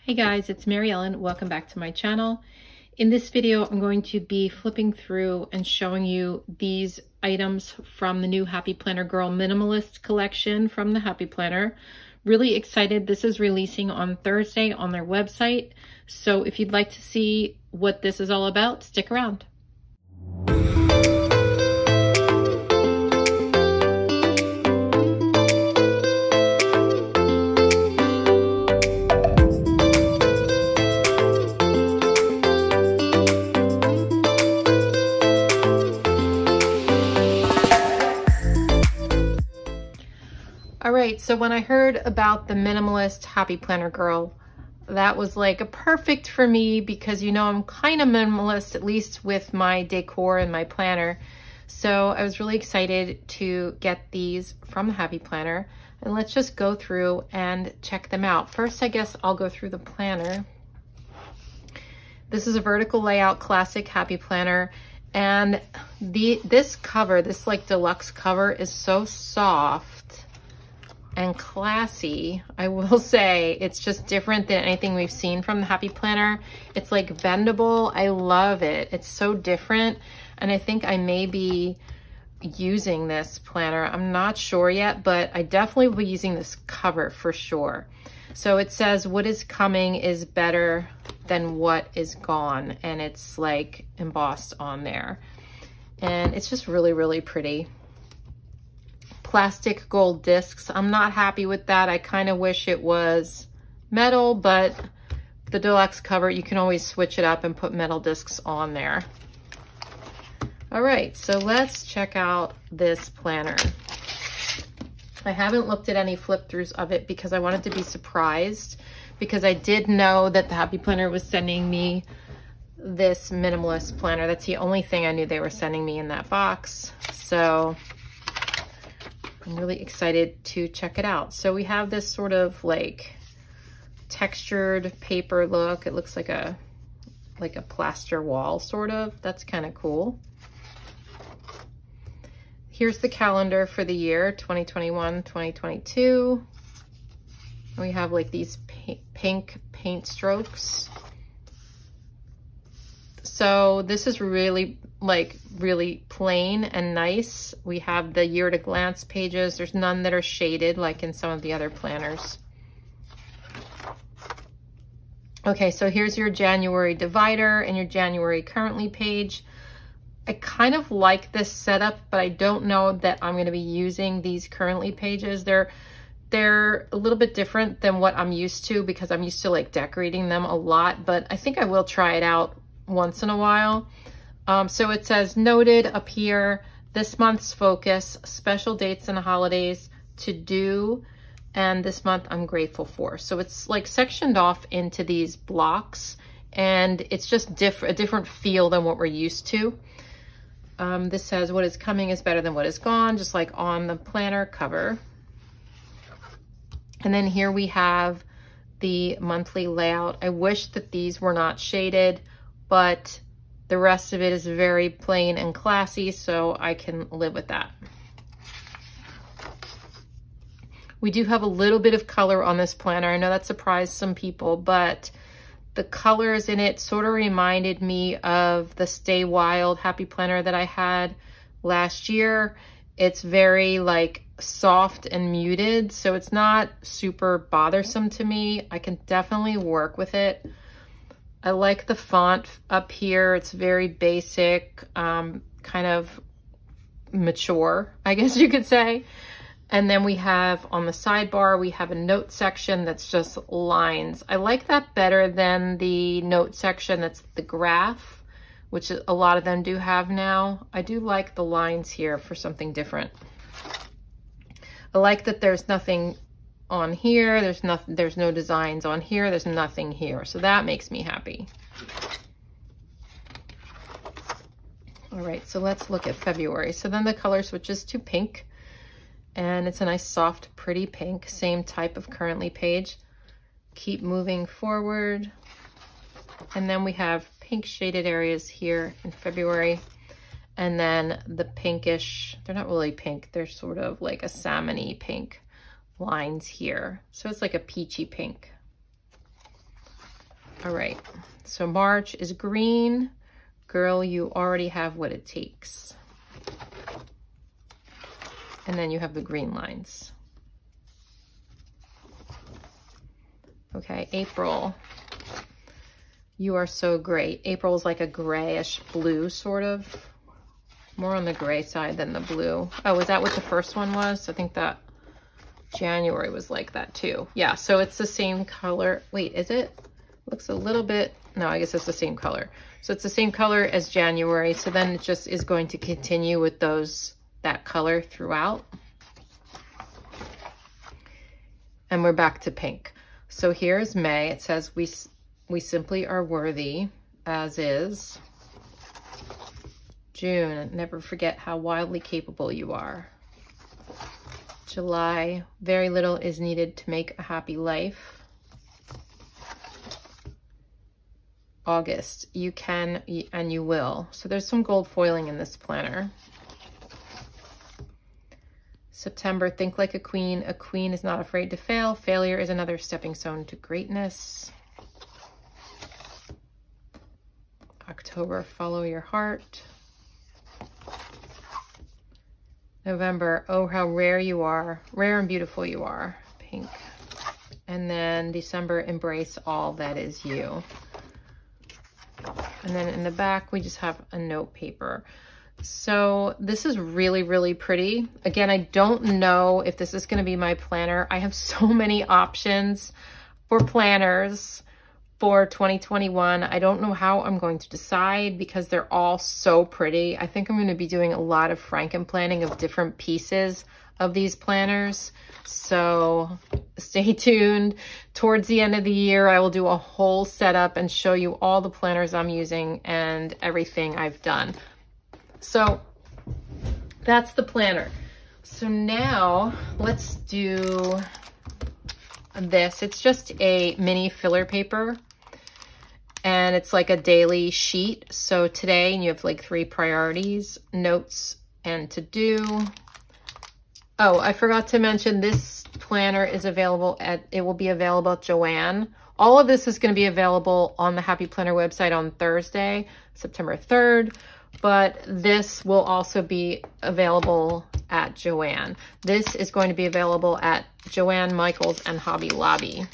Hey guys, it's Mary Ellen. Welcome back to my channel. In this video, I'm going to be flipping through and showing you these items from the new Happy Planner Girl Minimalist collection from the Happy Planner. Really excited. This is releasing on Thursday on their website. So if you'd like to see what this is all about, stick around. All right, so when I heard about the Minimalist Happy Planner Girl, that was like a perfect for me because, you know, I'm kind of minimalist, at least with my decor and my planner. So I was really excited to get these from the Happy Planner, and let's just go through and check them out. First, I guess I'll go through the planner. This is a vertical layout classic Happy Planner, and this cover, this like deluxe cover, is so soft and classy. I will say it's just different than anything we've seen from the Happy Planner. It's like bendable. I love it. It's so different, and I think I may be using this planner. I'm not sure yet, but I definitely will be using this cover for sure. So it says what is coming is better than what is gone, and it's like embossed on there, and it's just really, really pretty. Plastic gold discs. I'm not happy with that. I kind of wish it was metal, but the deluxe cover, you can always switch it up and put metal discs on there. All right, so let's check out this planner. I haven't looked at any flip throughs of it because I wanted to be surprised, because I did know that the Happy Planner was sending me this minimalist planner. That's the only thing I knew they were sending me in that box. So I'm really excited to check it out. So we have this sort of like textured paper look. It looks like a plaster wall sort of. That's kind of cool. Here's the calendar for the year 2021, 2022. We have like these pink paint strokes. So this is really really plain and nice. We have the year to glance pages. There's none that are shaded like in some of the other planners. Okay, so here's your January divider and your January currently page. I kind of like this setup, but I don't know that I'm going to be using these currently pages. They're a little bit different than what I'm used to, because I'm used to like decorating them a lot, but I think I will try it out once in a while. So it says noted up here, this month's focus, special dates and holidays, to do, and this month I'm grateful for. So it's like sectioned off into these blocks, and it's just a different feel than what we're used to. This says what is coming is better than what is gone, just like on the planner cover. And then here we have the monthly layout. I wish that these were not shaded, but the rest of it is very plain and classy, so I can live with that. We do have a little bit of color on this planner. I know that surprised some people, but the colors in it sort of reminded me of the Stay Wild Happy Planner that I had last year. It's very like soft and muted, so it's not super bothersome to me. I can definitely work with it. I like the font up here. It's very basic, kind of mature, I guess you could say. And then we have on the sidebar, we have a note section that's just lines. I like that better than the note section that's the graph, which a lot of them do have now. I do like the lines here for something different. I like that there's nothing on here, there's no designs on here, there's nothing here, so that makes me happy. All right, so let's look at February. So then the color switches to pink, and it's a nice soft pretty pink, same type of currently page. Keep moving forward, and then we have pink shaded areas here in February, and then the pinkish, they're not really pink, they're sort of like a salmon-y pink lines here. So it's like a peachy pink. All right, so March is green. Girl, you already have what it takes. And then you have the green lines. Okay, April. You are so great. April is like a grayish blue, sort of. More on the gray side than the blue. Oh, is that what the first one was? I think that January was like that too. Yeah, so it's the same color. Wait, is it? Looks a little bit, no, I guess it's the same color. So it's the same color as January. So then it just is going to continue with that color throughout. And we're back to pink. So here's May. It says, we simply are worthy, as is. June, never forget how wildly capable you are. July, very little is needed to make a happy life. August, you can and you will. So there's some gold foiling in this planner. September, think like a queen. A queen is not afraid to fail. Failure is another stepping stone to greatness. October, follow your heart. November, oh, how rare you are. Rare and beautiful you are. Pink. And then December, embrace all that is you. And then in the back, we just have a note paper. So this is really, really pretty. Again, I don't know if this is going to be my planner. I have so many options for planners for 2021. I don't know how I'm going to decide because they're all so pretty. I think I'm going to be doing a lot of Franken planning of different pieces of these planners. So stay tuned. Towards the end of the year, I will do a whole setup and show you all the planners I'm using and everything I've done. So that's the planner. So now let's do this. It's just a mini filler paper and it's like a daily sheet. So today you have like 3 priorities, notes, and to do. Oh, I forgot to mention this planner is available it will be available at Joann. All of this is going to be available on the Happy Planner website on Thursday, September 3rd. But this will also be available at Joann. This is going to be available at Joann, Michaels, and Hobby Lobby.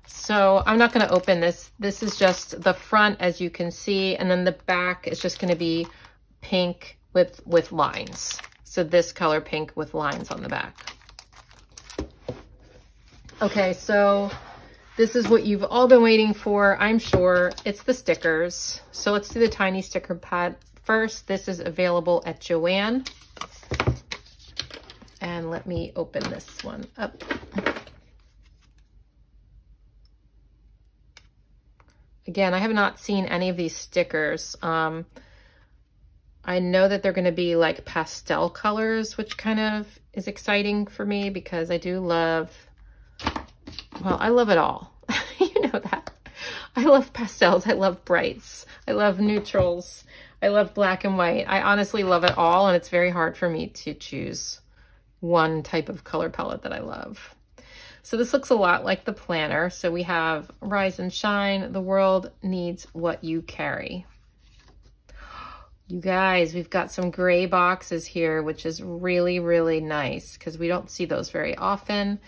So I'm not going to open this. This is just the front, as you can see, and then the back is just going to be pink with lines. So this color pink with lines on the back. Okay, so this is what you've all been waiting for, I'm sure. It's the stickers. So let's do the tiny sticker pad first. This is available at Joann. And let me open this one up. Again, I have not seen any of these stickers. I know that they're going to be like pastel colors, which kind of is exciting for me because I do love, well, I love it all. You know that. I love pastels. I love brights. I love neutrals. I love black and white. I honestly love it all, and it's very hard for me to choose one type of color palette that I love. So this looks a lot like the planner. So we have Rise and Shine. The world needs what you carry. You guys, we've got some gray boxes here, which is really, really nice because we don't see those very often.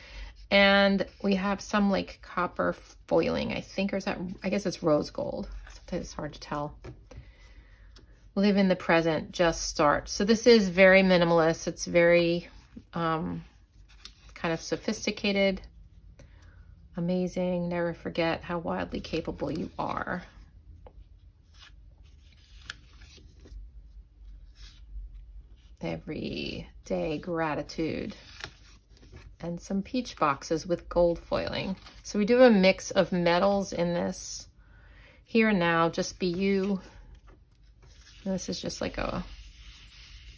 And we have some like copper foiling, I think, or is that, I guess it's rose gold. Sometimes it's hard to tell. Live in the present, just start. So this is very minimalist. It's very kind of sophisticated. Amazing. Never forget how wildly capable you are. Everyday gratitude. And some peach boxes with gold foiling. So we do a mix of metals in this. Here and Now, Just Be You. And this is just like a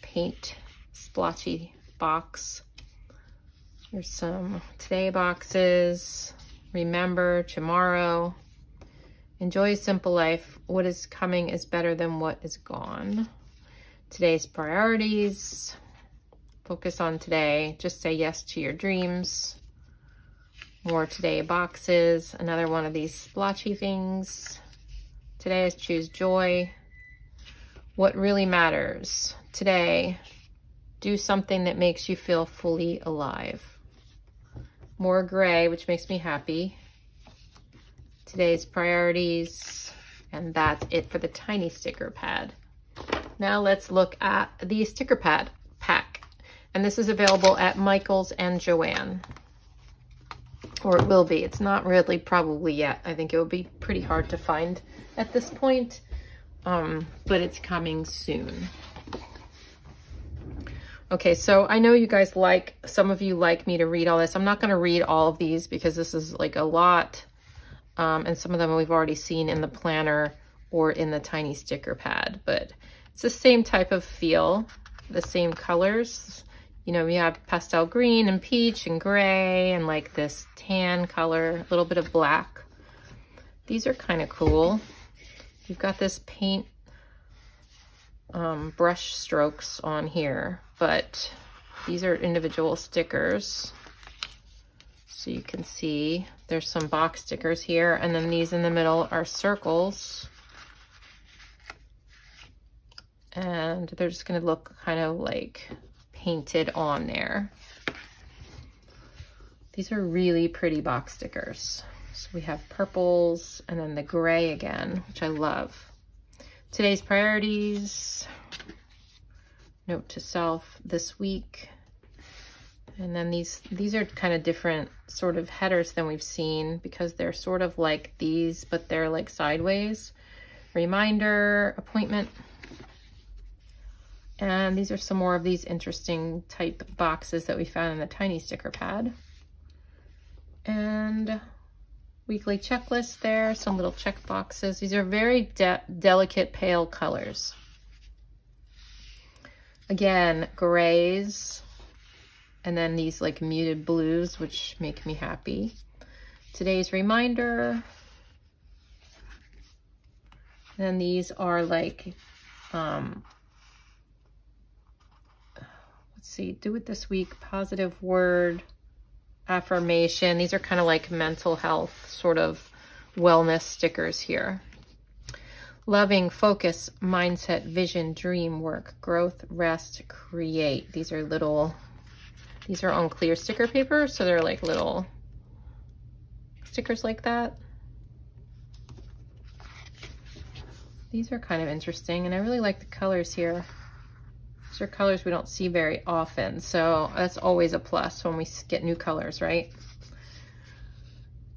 paint splotchy box. There's some Today boxes. Remember, Tomorrow. Enjoy a simple life. What is coming is better than what is gone. Today's priorities. Focus on today. Just say yes to your dreams. More Today boxes, another one of these splotchy things. Today is Choose Joy. What really matters. Today, do something that makes you feel fully alive. More gray, which makes me happy. Today's priorities, and that's it for the tiny sticker pad. Now let's look at the sticker pad pack. And this is available at Michael's and Joann. Or it will be. It's not really probably yet. I think it will be pretty hard to find at this point, but it's coming soon. Okay, so I know you guys some of you like me to read all this. I'm not going to read all of these because this is like a lot, and some of them we've already seen in the planner or in the tiny sticker pad, but it's the same type of feel, the same colors. You know, we have pastel green and peach and gray and like this tan color, a little bit of black. These are kind of cool. You've got this paint brush strokes on here, but these are individual stickers. So you can see there's some box stickers here, and then these in the middle are circles. And they're just gonna look kind of like painted on there. These are really pretty box stickers. So we have purples and then the gray again, which I love. Today's priorities, note to self this week. And then these are kind of different sort of headers than we've seen because they're sort of like these, but they're like sideways. Reminder, appointment. And these are some more of these interesting type boxes that we found in the tiny sticker pad. And weekly checklist there, some little check boxes. These are very delicate pale colors. Again, grays, and then these like muted blues, which make me happy. Today's reminder. And these are like, see, do it this week, positive word, affirmation. These are kind of like mental health, sort of wellness stickers here. Loving, focus, mindset, vision, dream, work, growth, rest, create. These are on clear sticker paper, so they're like little stickers like that. These are kind of interesting, and I really like the colors here. These are colors we don't see very often, so that's always a plus when we get new colors, right?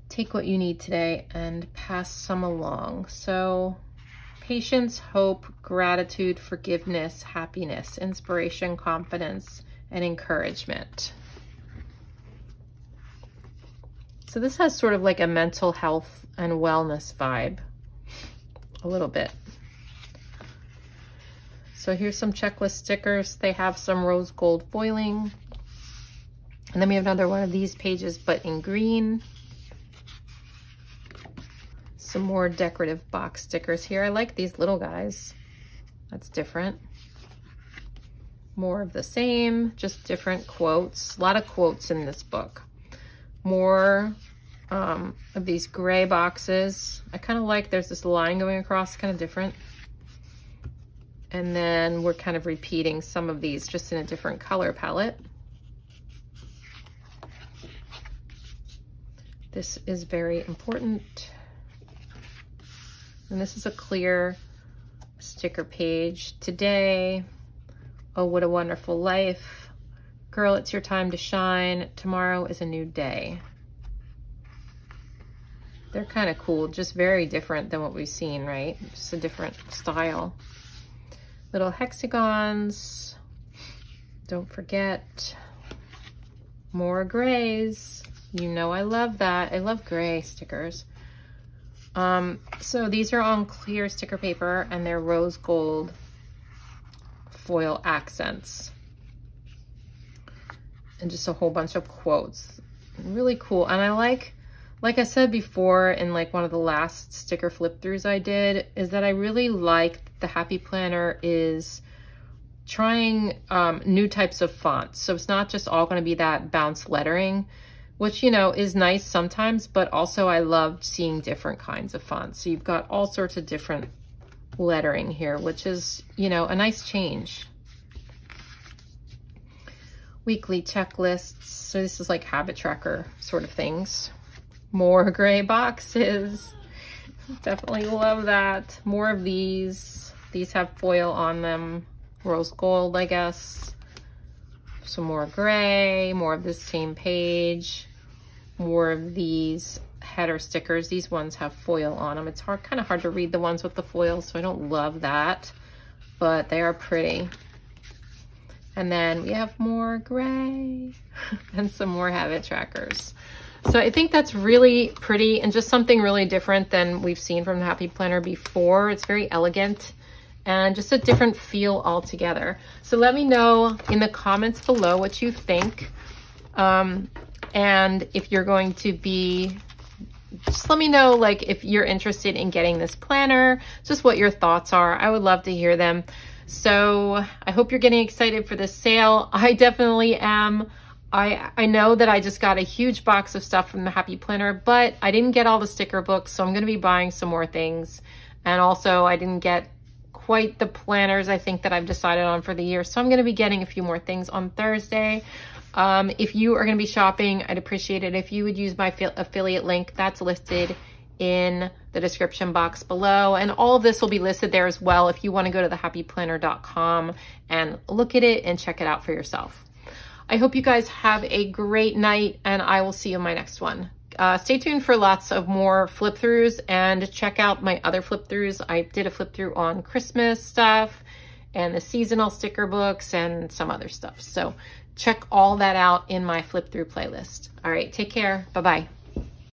Take what you need today and pass some along. So patience, hope, gratitude, forgiveness, happiness, inspiration, confidence, and encouragement. So this has sort of like a mental health and wellness vibe, a little bit. So here's some checklist stickers. They have some rose gold foiling. And then we have another one of these pages, but in green. Some more decorative box stickers here. I like these little guys. That's different. More of the same, just different quotes. A lot of quotes in this book. More of these gray boxes. I kind of like there's this line going across, kind of different. And then we're kind of repeating some of these just in a different color palette. This is very important. And this is a clear sticker page. Today, oh, what a wonderful life. Girl, it's your time to shine. Tomorrow is a new day. They're kind of cool, just very different than what we've seen, right? Just a different style. Little hexagons. Don't forget. More grays. You know I love that. I love gray stickers. So these are on clear sticker paper and they're rose gold foil accents. And just a whole bunch of quotes. Really cool. And I like I said before in like one of the last sticker flip throughs I did, is that I really like the Happy Planner is trying new types of fonts. So it's not just all going to be that bounce lettering, which, you know, is nice sometimes, but also I loved seeing different kinds of fonts. So you've got all sorts of different lettering here, which is, you know, a nice change. Weekly checklists. So this is like habit tracker sort of things. More gray boxes. Definitely love that. More of these. These have foil on them. Rose gold, I guess. Some more gray, more of this same page. More of these header stickers. These ones have foil on them. It's kind of hard to read the ones with the foil, so I don't love that, but they are pretty. And then we have more gray and some more habit trackers. So I think that's really pretty and just something really different than we've seen from the Happy Planner before. It's very elegant and just a different feel altogether. So let me know in the comments below what you think. And if you're going to be, just let me know, like, if you're interested in getting this planner, just what your thoughts are. I would love to hear them. So I hope you're getting excited for this sale. I definitely am. I know that I just got a huge box of stuff from the Happy Planner, but I didn't get all the sticker books, so I'm going to be buying some more things. And also I didn't get quite the planners I think that I've decided on for the year, so I'm going to be getting a few more things on Thursday. If you are going to be shopping, I'd appreciate it if you would use my affiliate link that's listed in the description box below, and all of this will be listed there as well if you want to go to thehappyplanner.com and look at it and check it out for yourself. I hope you guys have a great night, and I will see you in my next one. Stay tuned for lots of more flip throughs, and check out my other flip throughs. I did a flip through on Christmas stuff and the seasonal sticker books and some other stuff. So check all that out in my flip through playlist. All right, take care. Bye-bye.